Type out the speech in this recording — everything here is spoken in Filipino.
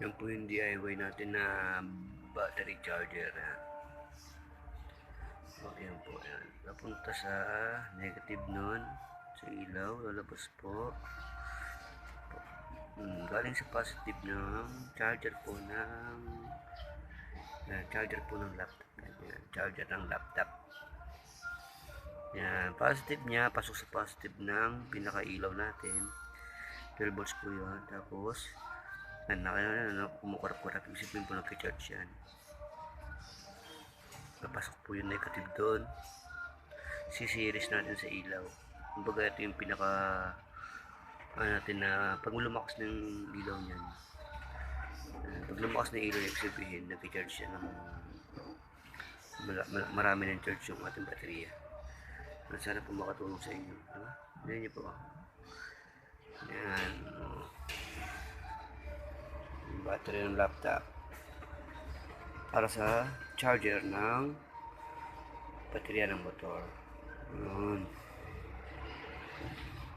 Yan po yung DIY natin na battery charger. So, yan po. Yan. Napunta sa negative nun. Sa ilaw. Lalabas po. Galing sa positive ng charger po ng laptop. Yan. Charger ng laptop. Yan. Positive niya. Pasok sa positive ng pinaka-ilaw natin. 12 volts po yun. Tapos, kumukurap-kurap. Isipin po nag-charge yan. Napasok po yung negative doon. Si-series natin sa ilaw. Kumbaga ito yung pinaka natin na pag lumakas ng ilaw niyan. Pag lumakas ng ilaw, ibig sabihin nag-charge siya ng marami ng charge yung ating baterya. Sana po makatulong sa inyo. Yan niyo po. Yan. Yung battery ng laptop para sa charger ng baterya ng motor. Yun.